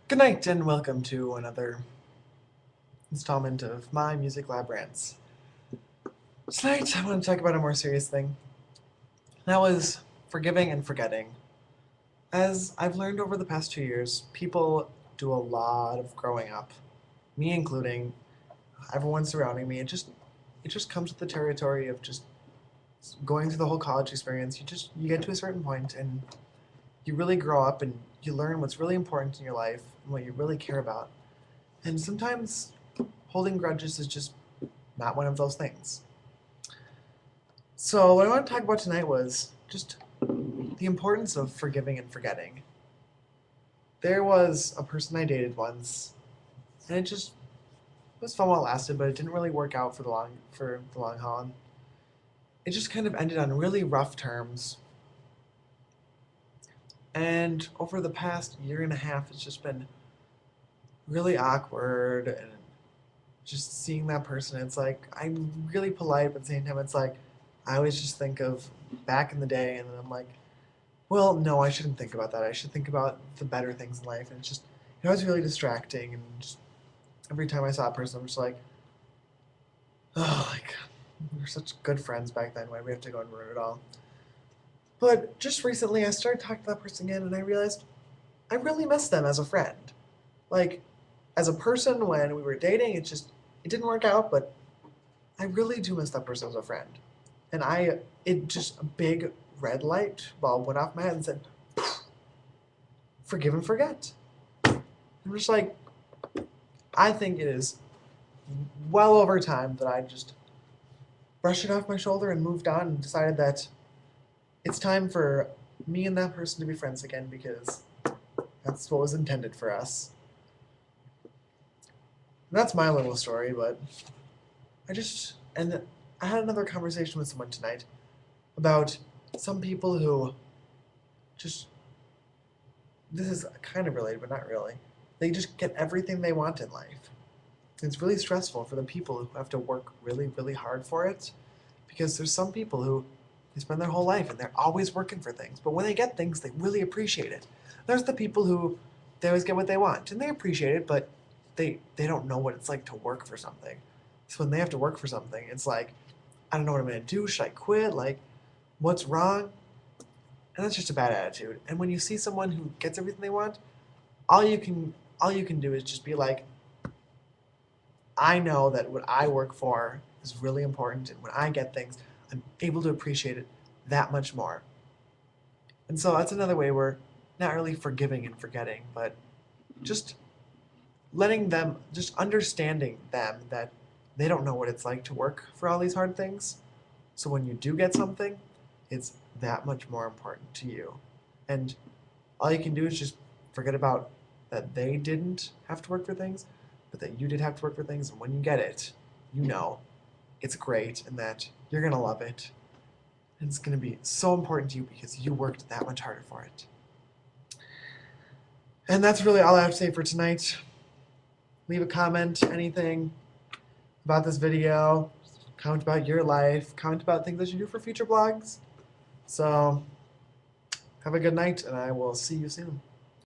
Good night and welcome to another installment of my Music Lab Rants. Tonight I want to talk about a more serious thing. That was forgiving and forgetting. As I've learned over the past 2 years, people do a lot of growing up, me including, everyone surrounding me. It just comes with the territory of just going through the whole college experience. You get to a certain point and you really grow up and you learn what's really important in your life and what you really care about. And sometimes holding grudges is just not one of those things. So, what I want to talk about tonight was just the importance of forgiving and forgetting. There was a person I dated once, and it was fun while it lasted, but it didn't really work out for the long haul. And it just kind of ended on really rough terms. And over the past year and a half, it's just been really awkward and just seeing that person. It's like I'm really polite, but at the same time, it's like I always just think of back in the day, and then I'm like, well, no, I shouldn't think about that. I should think about the better things in life. And it's just, it was really distracting. And just every time I saw a person, I'm just like, oh, like, we were such good friends back then. Why do we have to go and ruin it all? But just recently, I started talking to that person again, and I realized I really miss them as a friend. Like, as a person, when we were dating, it didn't work out, but I really do miss that person as a friend. And it just, a big red light bulb went off my head and said, forgive and forget. I'm just like, I think it is well over time that I just brushed it off my shoulder and moved on and decided that it's time for me and that person to be friends again because that's what was intended for us. And that's my little story, but and I had another conversation with someone tonight about some people who just, this is kind of related, but not really. They just get everything they want in life. It's really stressful for the people who have to work really, really hard for it because there's some people who they spend their whole life and they're always working for things, but when they get things, they really appreciate it. There's the people who they always get what they want and they appreciate it, but they don't know what it's like to work for something. So when they have to work for something, it's like, I don't know what I'm gonna do. Should I quit? Like, what's wrong? And that's just a bad attitude. And when you see someone who gets everything they want, all you can all you can do is just be like, I know that what I work for is really important, and when I get things, I'm able to appreciate it that much more. And so that's another way we're not really forgiving and forgetting, but just letting them, just understanding them that they don't know what it's like to work for all these hard things. So when you do get something, it's that much more important to you. And all you can do is just forget about that they didn't have to work for things, but that you did have to work for things. And when you get it, you know it's great and that you're going to love it. And it's going to be so important to you because you worked that much harder for it. And that's really all I have to say for tonight. Leave a comment, anything about this video, comment about your life, comment about things that you do for future blogs. So have a good night, and I will see you soon.